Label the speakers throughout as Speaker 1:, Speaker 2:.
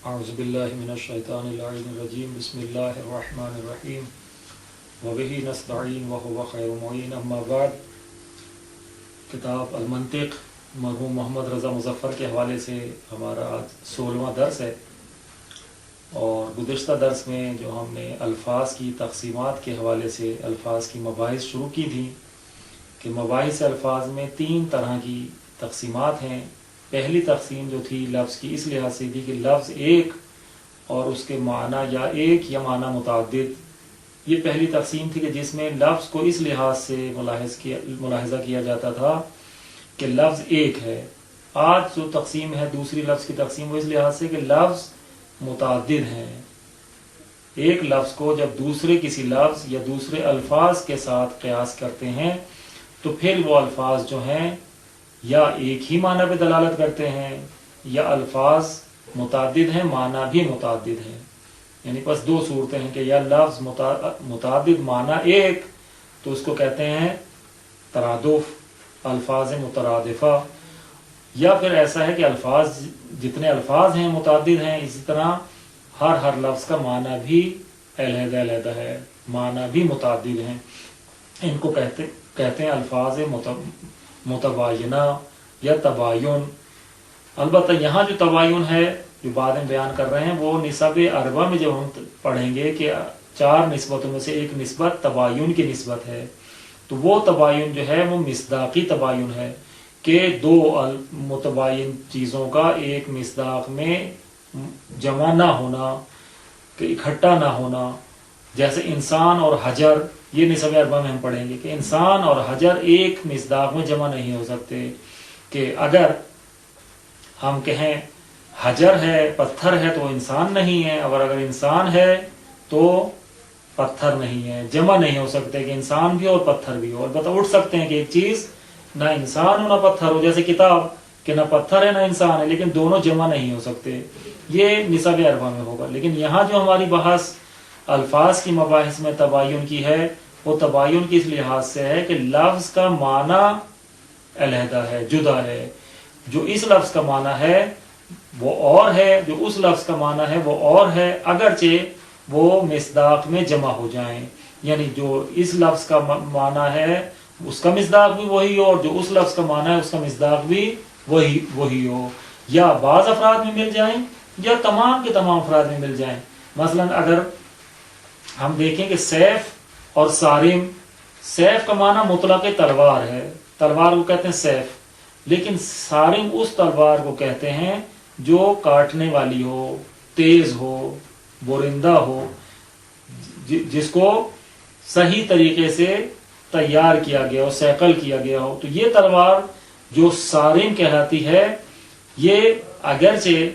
Speaker 1: اعوذ باللہ من الشیطان اللعین الرجیم بسم اللہ الرحمن الرحیم وبہ نستعین وہو خیر معین اما بعد. کتاب المنطق مرحوم محمد رضا مظفر کے حوالے سے ہمارا آج 16واں درس ہے، اور گزشتہ درس میں جو ہم نے الفاظ کی تقسیمات کے حوالے سے الفاظ کی مباحث شروع کی تھی کہ مباحث الفاظ میں 3 طرح کی تقسیمات ہیں. پہلی تقسیم جو تھی لفظ کی اس لحاظ سے تھی کہ لفظ ایک اور اس کے معنی یا ایک یا معنی متعدد. یہ پہلی تقسیم تھی کہ جس میں لفظ کو اس لحاظ سے ملاحظہ کیا جاتا تھا کہ لفظ ایک ہے. آج جو تقسیم ہے دوسری لفظ کی تقسیم وہ اس لحاظ سے کہ لفظ متعدد ہیں. ایک لفظ کو جب دوسرے کسی لفظ یا دوسرے الفاظ کے ساتھ قیاس کرتے ہیں تو پھر وہ الفاظ جو ہیں یا ایک ہی معنی پہ دلالت کرتے ہیں یا الفاظ متعدد ہیں، معنی بھی متعدد ہیں. یعنی بس 2 صورتیں ہیں کہ یا لفظ متعدد معنی ایک تو اس کو کہتے ہیں ترادف، الفاظ مترادفہ، یا پھر ایسا ہے کہ الفاظ جتنے الفاظ ہیں متعدد ہیں، اسی طرح ہر لفظ کا معنی بھی علیحدہ علیحدہ ہے، معنی بھی متعدد ہیں. ان کو کہتے ہیں الفاظ متباینہ یا تباین. البتہ یہاں جو تباین ہے جو بعد میں بیان کر رہے ہیں وہ نسب اربع میں جب ہم پڑھیں گے کہ 4 نسبتوں میں سے ایک نسبت تباین کی نسبت ہے، تو وہ تباین جو ہے وہ مصداقی تباین ہے کہ 2 متباین چیزوں کا ایک مصداق میں جمع نہ ہونا، کہ اکٹھا نہ ہونا. جیسے انسان اور حجر، یہ نسب اربع میں ہم پڑھیں گے کہ انسان اور حجر ایک مصداق میں جمع نہیں ہو سکتے. کہ اگر ہم کہیں حجر ہے، پتھر ہے، تو انسان نہیں ہے، اور اگر انسان ہے تو پتھر نہیں ہے. جمع نہیں ہو سکتے کہ انسان بھی اور پتھر بھی ہو. البتہ اٹھ سکتے ہیں کہ ایک چیز نہ انسان ہو نہ پتھر ہو، جیسے کتاب کہ نہ پتھر ہے نہ انسان ہے، لیکن دونوں جمع نہیں ہو سکتے. یہ نسب اربع میں ہوگا. لیکن یہاں جو ہماری بحث الفاظ کی مباحث میں تباین کی ہے وہ تباین کی اس لحاظ سے ہے کہ لفظ کا معنی علیحدہ ہے، جدا ہے. جو اس لفظ کا معنی ہے وہ اور ہے، جو اس لفظ کا معنی ہے وہ اور ہے، اگرچہ وہ مصداق میں جمع ہو جائیں. یعنی جو اس لفظ کا معنی ہے اس کا مصداق بھی وہی ہو، اور جو اس لفظ کا معنی ہے اس کا مصداق بھی وہی ہو، یا بعض افراد میں مل جائیں یا تمام کے تمام افراد میں مل جائیں. مثلا اگر ہم دیکھیں کہ سیف اور صارم، سیف کا معنی مطلق تلوار ہے، تلوار کو کہتے ہیں سیف، لیکن صارم اس تلوار کو کہتے ہیں جو کاٹنے والی ہو، تیز ہو، بورندہ ہو، جس کو صحیح طریقے سے تیار کیا گیا ہو، سیکل کیا گیا ہو. تو یہ تلوار جو صارم کہلاتی ہے یہ اگرچہ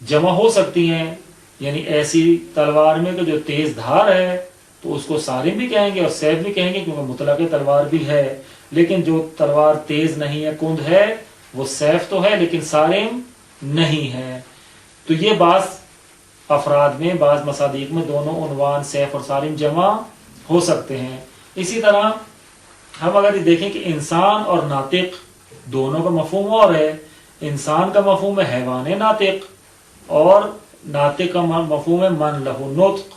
Speaker 1: جمع ہو سکتی ہیں، یعنی ایسی تلوار میں کہ جو تیز دھار ہے تو اس کو صارم بھی کہیں گے اور سیف بھی کہیں گے کیونکہ مطلق تلوار بھی ہے. لیکن جو تلوار تیز نہیں ہے، کند ہے، وہ سیف تو ہے لیکن صارم نہیں ہے. تو یہ بعض افراد میں، بعض مصادیق میں دونوں عنوان سیف اور صارم جمع ہو سکتے ہیں. اسی طرح ہم اگر دیکھیں کہ انسان اور ناطق دونوں کا مفہوم اور ہے. انسان کا مفہوم ہے حیوان ناطق، اور ناطق کا مفہوم ہے من لہو نطق،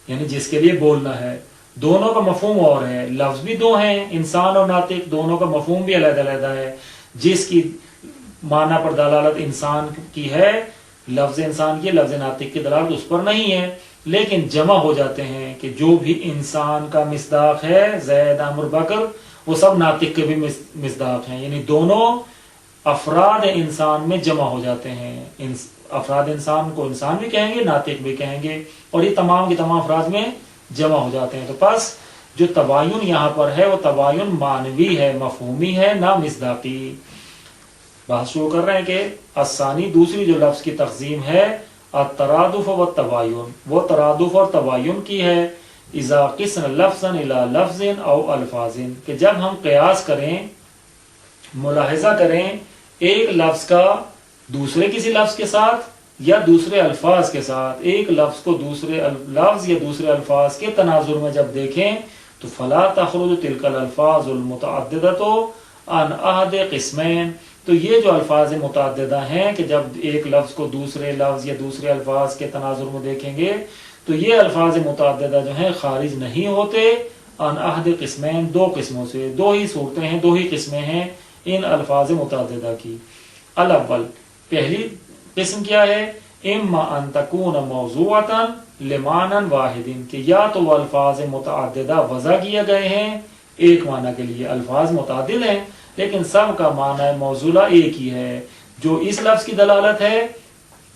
Speaker 1: یعنی جس کے لیے بولنا ہے. دونوں کا مفہوم اور ہے. لفظ بھی 2 ہیں، انسان اور ناطق، دونوں کا مفہوم بھی علیحدہ علیحدہ ہے. جس کی معنی پر دلالت انسان کی ہے، لفظ انسان کی، لفظ ناطق کی دلالت اس پر نہیں ہے، لیکن جمع ہو جاتے ہیں کہ جو بھی انسان کا مصداق ہے، زید، عمرو، بکر، وہ سب ناطق کے بھی مصداق ہیں. یعنی دونوں افراد انسان میں جمع ہو جاتے ہیں. افراد انسان کو انسان بھی کہیں گے، ناطق بھی کہیں گے، اور یہ تمام کے تمام افراد میں جمع ہو جاتے ہیں. تو پس جو تباین یہاں پر ہے وہ تباین معنوی ہے، مفہومی ہے، نہ مصداقی. بات شروع کر رہے ہیں کہ الثانی، دوسری جو لفظ کی تقسیم ہے، الترادف والتباین، وہ ترادف اور تباین کی ہے. اذا قسن لفظا الى لفظ او الفاظ، کہ جب ہم قیاس کریں، ملاحظہ کریں ایک لفظ کا دوسرے کسی لفظ کے ساتھ یا دوسرے الفاظ کے ساتھ، ایک لفظ کو دوسرے لفظ یا دوسرے الفاظ کے تناظر میں جب دیکھیں تو فلا تخرج تلك الالفاظ المتعددة عن احد قسمین، تو یہ جو الفاظ متعددہ ہیں کہ جب ایک لفظ کو دوسرے لفظ یا دوسرے الفاظ کے تناظر میں دیکھیں گے تو یہ الفاظ متعددہ جو ہیں خارج نہیں ہوتے ان احد قسمین، دو قسموں سے، دو ہی صورتیں ہیں، دو ہی قسمیں ہیں ان الفاظ متعددہ کی۔ الاول، پہلی قسم کیا ہے؟ اما ان تکون موضوعتا لمعنی واحد، کہ یا تو وہ الفاظ متعددہ وضع کیے گئے ہیں ایک معنی کے لیے، الفاظ متعدد ہیں لیکن سب کا معنی موصولہ ایک ہی ہے، جو اس لفظ کی دلالت ہے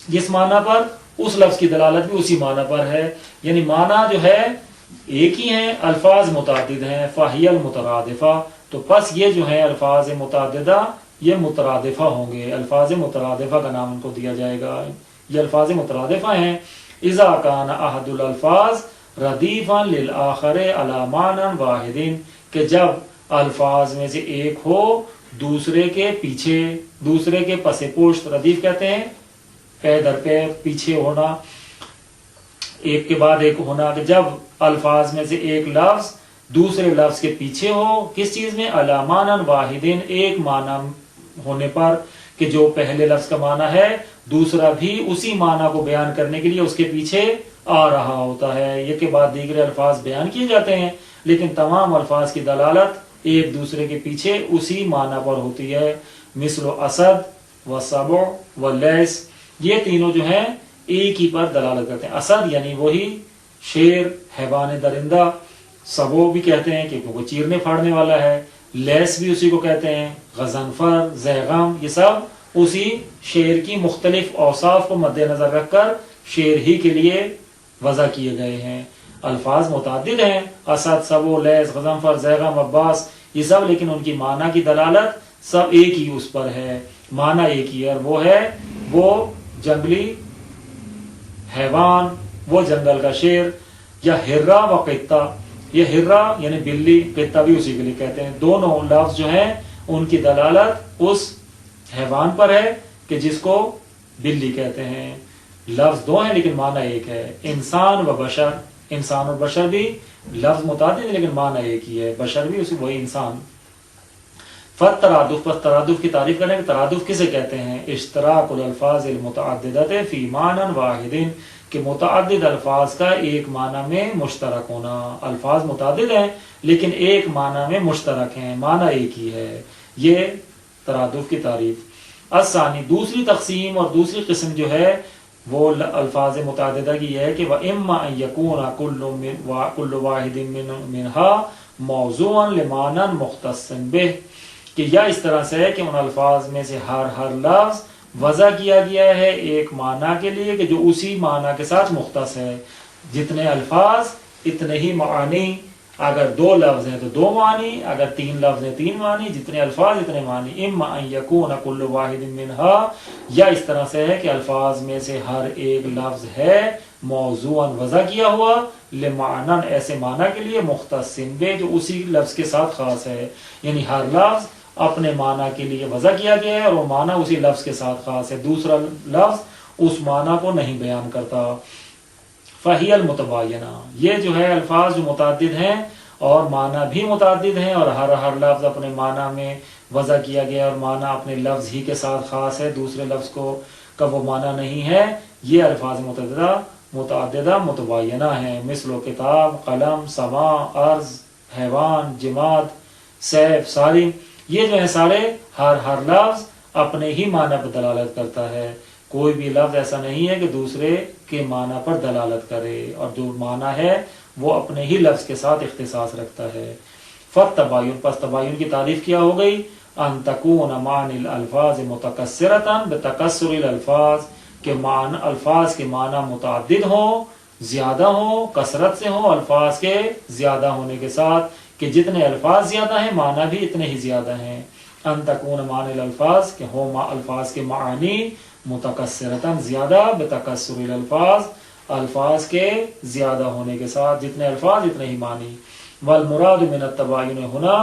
Speaker 1: جس معنی پر، اس لفظ کی دلالت بھی اسی معنی پر ہے، یعنی معنی جو ہے ایک ہی ہیں، الفاظ متعدد ہیں، فہی المترادفہ، تو پس یہ جو ہیں الفاظ متعددہ یہ مترادفہ ہوں گے، الفاظ مترادفہ کا نام ان کو دیا جائے گا، یہ الفاظ مترادفہ ہیں۔ اذا کان احد الالفاظ ردیفا للآخر علی معنی واحد، کہ جب الفاظ میں سے ایک ہو دوسرے کے پیچھے، دوسرے کے پس پشت، ردیف کہتے ہیں پے در پے پیچھے ہونا، ایک کے بعد ایک ہونا، کہ جب الفاظ میں سے ایک لفظ دوسرے لفظ کے پیچھے ہو، کس چیز میں؟ علی معنی واحد، ایک معنی ہونے پر، کہ جو پہلے لفظ کا معنی ہے دوسرا بھی اسی معنی کو بیان کرنے کے لیے اس کے پیچھے آ رہا ہوتا ہے، یہ کے بعد دیگر الفاظ بیان کیے جاتے ہیں لیکن تمام الفاظ کی دلالت ایک دوسرے کے پیچھے اسی معنی پر ہوتی ہے۔ مثل اسد و سبع و لیس، یہ تینوں جو ہیں ایک ہی پر دلالت کرتے ہیں۔ اسد یعنی وہی شیر، حیوان درندہ، سبو بھی کہتے ہیں کہ وہ چیرنے پھاڑنے والا ہے، لیس بھی اسی کو کہتے ہیں، غضنفر، زیغم، یہ سب اسی شیر کی مختلف اوصاف کو مد نظر رکھ کر شیر ہی کے لیے وضع کیے گئے ہیں۔ الفاظ متعدد ہیں، اسد، سبو، لیس، غضنفر، زیغم، عباس، یہ سب، لیکن ان کی معنی کی دلالت سب ایک ہی اس پر ہے، معنی ایک ہی ہے، اور وہ ہے وہ جنگلی حیوان، وہ جنگل کا شیر، یا ہرہ و قطہ، یہ ہرہ یعنی بلی، قطہ بھی اسی کے لیے کہتے ہیں، دونوں لفظ جو ہیں ان کی دلالت اس حیوان پر ہے کہ جس کو بلی کہتے ہیں، لفظ دو ہیں لیکن معنی ایک ہے۔ انسان و بشر، انسان اور بشر بھی لفظ متعدد ہے لیکن معنی ایک ہی ہے، بشر بھی اسی وہی انسان۔ فالترادف، پس ترادف کی تعریف کریں کہ ترادف کسے کہتے ہیں؟ اشتراک الالفاظ المتعددۃ فی معنی واحد، کہ متعدد الفاظ کا ایک معنی میں مشترک ہونا، الفاظ متعدد ہیں لیکن ایک معنی میں مشترک ہیں، معنی ایک ہی ہے، یہ ترادف کی تعریف۔ الثانی، دوسری تقسیم اور دوسری قسم جو ہے وہ الفاظ متعددہ کی یہ ہے کہ وَإِمَّا أَن يَكُونَ كُلُّ وَاحِدٍ مِّنْهَا مَوْضُوعًا لِمَعْنًى مُخْتَصٍ بِهِ، کہ یا اس طرح سے ہے کہ ان الفاظ میں سے ہر لفظ وضع کیا گیا ہے ایک معنی کے لیے کہ جو اسی معنی کے ساتھ مختص ہے، جتنے الفاظ اتنے ہی معانی، اگر دو لفظ ہیں تو دو معنی، اگر تین لفظ ہیں تین معنی، جتنے الفاظ اتنے معنی۔ اما ان یکون کل واحد منها، یا اس طرح سے ہے کہ الفاظ میں سے ہر ایک لفظ ہے موضوعا وضع کیا ہوا، لمعنن ایسے معنی کے لیے، مختص بہ جو اسی لفظ کے ساتھ خاص ہے، یعنی ہر لفظ اپنے معنی کے لیے وضع کیا گیا ہے اور وہ معنی اسی لفظ کے ساتھ خاص ہے، دوسرا لفظ اس معنی کو نہیں بیان کرتا۔ فہی المتباینہ، یہ جو ہے الفاظ جو متعدد ہیں اور معنی بھی متعدد ہیں اور ہر لفظ اپنے معنی میں وضع کیا گیا اور معنی اپنے لفظ ہی کے ساتھ خاص ہے، دوسرے لفظ کو کا وہ معنی نہیں ہے، یہ الفاظ متعددہ متباینہ ہیں۔ مثل و کتاب، قلم، سماع، ارض، حیوان، جماد، سیف، ساری، یہ جو ہیں سارے ہر لفظ اپنے ہی معنی پر دلالت کرتا ہے، کوئی بھی لفظ ایسا نہیں ہے کہ دوسرے کے معنی پر دلالت کرے، اور جو معنی ہے وہ اپنے ہی لفظ کے ساتھ اختصاص رکھتا ہے۔ فالتباین، پس تباین کی تعریف کیا ہو گئی؟ ان تکون معانی الالفاظ متکثرۃ بتکثر الالفاظ، کہ الفاظ کے معنی متعدد ہوں، زیادہ ہوں، کثرت سے ہوں، الفاظ کے زیادہ ہونے کے ساتھ، کہ جتنے الفاظ زیادہ ہیں معنی بھی اتنے ہی زیادہ ہیں۔ ان تکون معانی الالفاظ، کہ ہو الفاظ کے معنی متکثرتاً زیادہ، بتکثر الالفاظ الفاظ کے زیادہ ہونے کے ساتھ، جتنے الفاظ اتنے ہی معنی۔ والمراد من التباین ہنا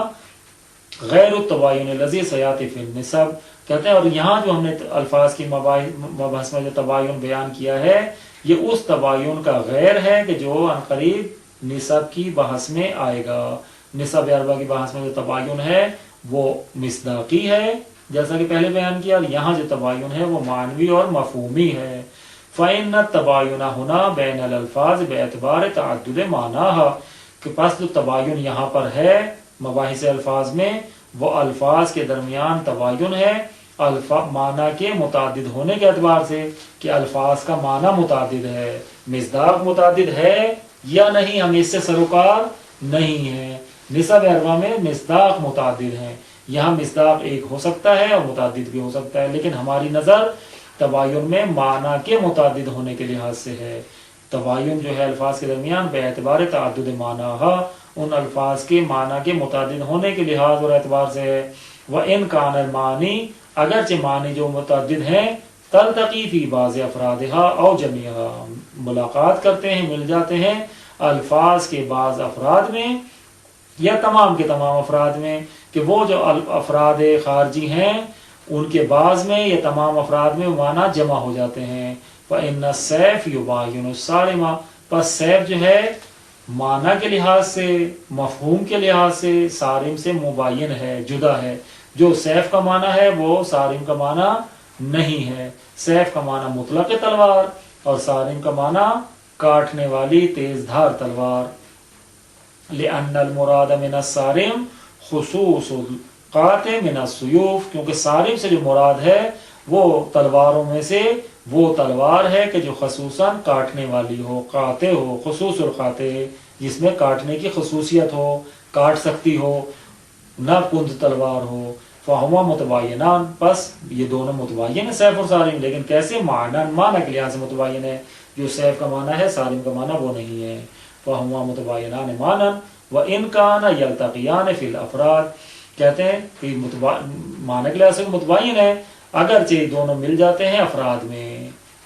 Speaker 1: غیر التباین الذی سیاتی فی النسب، کہتے ہیں اور یہاں جو ہم نے الفاظ کی مباحث میں جو تباین بیان کیا ہے یہ اس تباین کا غیر ہے کہ جو عنقریب نسب کی بحث میں آئے گا۔ نسب اربع کی بحث میں جو تباین ہے وہ مصداقی ہے جیسا کہ پہلے بیان کیا، یہاں جو تباین ہے وہ معنوی اور مفہومی ہے۔ فَإِنَّ التَّبَايُنَ هُنَا بَيْنَ الْأَلْفَاظِ بِاعْتِبَارِ تَعَدُّدِ مَعْنَاهَا، کہ پس جو تباین یہاں پر ہے مباحث الفاظ میں، وہ الفاظ کے درمیان تباین ہے معنی کے متعدد ہونے کے اعتبار سے، کہ الفاظ کا معنی متعدد ہے، مصداق متعدد ہے یا نہیں، ہم اس سے سروکار نہیں ہے۔ نسب اربعہ میں مصداق متعدد ہیں، یہاں مصداق ایک ہو سکتا ہے اور متعدد بھی ہو سکتا ہے، لیکن ہماری نظر تباین میں معنی کے متعدد ہونے کے لحاظ سے ہے۔ تباین جو ہے الفاظ کے درمیان بے اعتبار تعدد معنیٰ، ان الفاظ کے معنی کے متعدد ہونے کے لحاظ اور اعتبار سے ہے۔ وَإِنْ كَانَ الْمَعْنِي، اگرچہ معنی جو متعدد ہیں، تلتقی فی بعض افرادہا او جمیعہا، ملاقات کرتے ہیں، مل جاتے ہیں الفاظ کے بعض افراد میں یا تمام کے تمام افراد میں، کہ وہ جو افراد خارجی ہیں ان کے بعض میں یا تمام افراد میں معنی جمع ہو جاتے ہیں۔ فَإِنَّ السَّيْفَ يُبَايِنُ الصَّارِمَ، پس سیف جو ہے معنی کے لحاظ سے، مفہوم کے لحاظ سے صارم سے مباین ہے، جدا ہے۔ جو سیف کا معنی ہے وہ صارم کا معنی نہیں ہے۔ سیف کا معنی مطلق تلوار اور صارم کا معنی کاٹنے والی تیز دھار تلوار۔ لِأَنَّ الْمُرَادَ مِنَ الصَّارِمِ خصوص القاطع من السیوف، کیونکہ صارم سے جو مراد ہے وہ تلواروں میں سے وہ تلوار ہے کہ جو خصوصاً کاٹنے والی ہو، قاطع ہو، خصوص القاطع، جس میں کاٹنے کی خصوصیت ہو، کاٹ سکتی ہو، نہ کند تلوار ہو۔ فَهُمَا مُتَبَايِنَانِ، پس یہ دونوں متباین ہے سیف اور صارم، لیکن کیسے؟ معنی کے لحاظ سے متباین ہے۔ جو سیف کا معنی ہے صارم کا معنی وہ نہیں ہے۔ فَهُمَا مُتَبَايِنَانِ مَعْنًا وَإِنْ كَانَ يَلْتَقِيَانِ فِي الْأَفْرَادِ، کہتے ہیں کہ معنی کے لحاظ سے متباین ہے اگرچہ دونوں مل جاتے ہیں افراد میں۔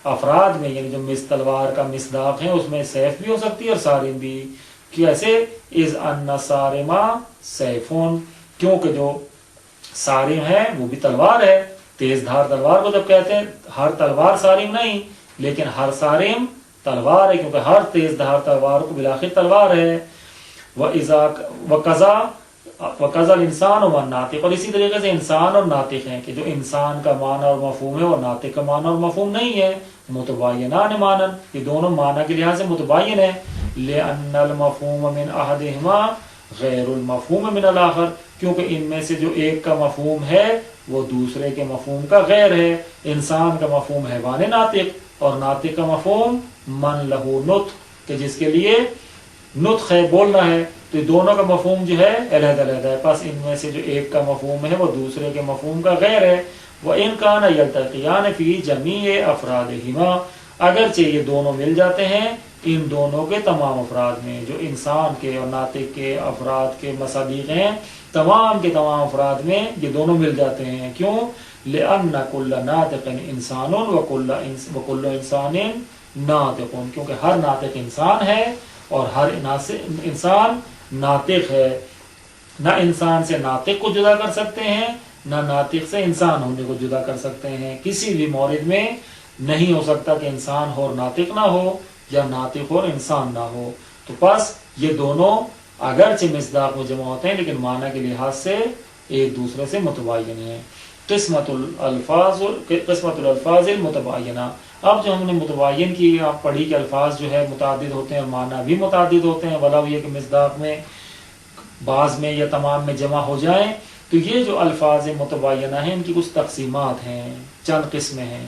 Speaker 1: افراد میں یعنی جو تلوار کا مصداق ہے اس میں سیف بھی ہو سکتی ہے اور صارم بھی۔ کیسے؟ اِذْ أَنَّ صَارِمَ سَيْفٌ، کیونکہ جو صارم ہے وہ بھی تلوار ہے، تیز دھار تلوار کو جب کہتے ہیں، ہر تلوار صارم نہیں لیکن ہر صارم تلوار ہے، کیونکہ ہر تیز دھار تلوار کو بلاخر تلوار ہے۔ وَقَذَا الْإِنسَانُ وَالنَّاطِقُ، اور اسی طریقے سے انسان اور ناطق ہیں، کہ جو انسان کا معنی اور مفہوم ہے وہ ناطق کا معنی اور مفہوم نہیں ہے۔ متباینان معنی، یہ دونوں معنی کے لحاظ سے متباین ہیں۔ لِأَنَّ الْمَفْهُومَ مِنْ أَحَدِهِمَا غَيْرُ الْمَفْهُومِ مِنَ الْآخَرِ، کیونکہ ان میں سے جو ایک کا مفہوم ہے وہ دوسرے کے مفہوم کا غیر ہے۔ انسان کا مفہوم حیوان ناطق اور ناطق کا مفہوم من لہو نطق، کہ جس کے لیے نطق ہے، بولنا ہے، تو یہ دونوں کا مفہوم جو ہے علیحدہ علیحدہ ہے، پس ان میں سے جو ایک کا مفہوم ہے وہ دوسرے کے مفہوم کا غیر ہے۔ وَإِنْ كَانَ يَلْتَقِيَانِ فِي جَمِيعِ أَفْرَادِهِمَا، اگرچہ یہ دونوں مل جاتے ہیں ان دونوں کے تمام افراد میں، جو انسان کے اور ناطق کے افراد کے مصادیق ہیں، تمام کے تمام افراد میں یہ دونوں مل جاتے ہیں۔ کیوں؟ لِأَنَّ كُلَّ نَاطِقٍ إِنسَانٌ وَكُلَّ إِنسَانٍ نَاطِقٌ، کیونکہ ہر ناطق انسان ہے اور ہر انسان ناطق ہے۔ نہ انسان سے ناطق کو جدا کر سکتے ہیں، نہ ناطق سے انسان ہونے کو جدا کر سکتے ہیں۔ کسی بھی مورد میں نہیں ہو سکتا کہ انسان ہو اور ناطق نہ ہو یا ناطق اور انسان نہ ہو۔ تو پس یہ دونوں اگرچہ مصداق میں جمع ہوتے ہیں لیکن معنی کے لحاظ سے ایک دوسرے سے متباین ہیں۔ قسمت الالفاظ المتباینہ، اب جو ہم نے متباین کی آپ پڑھی کہ الفاظ جو ہے متعدد ہوتے ہیں اور معنی بھی متعدد ہوتے ہیں، ولا یہ کہ مصداق میں بعض میں یا تمام میں جمع ہو جائیں، تو یہ جو الفاظ متباینہ ہیں ان کی کچھ تقسیمات ہیں، چند قسمیں ہیں۔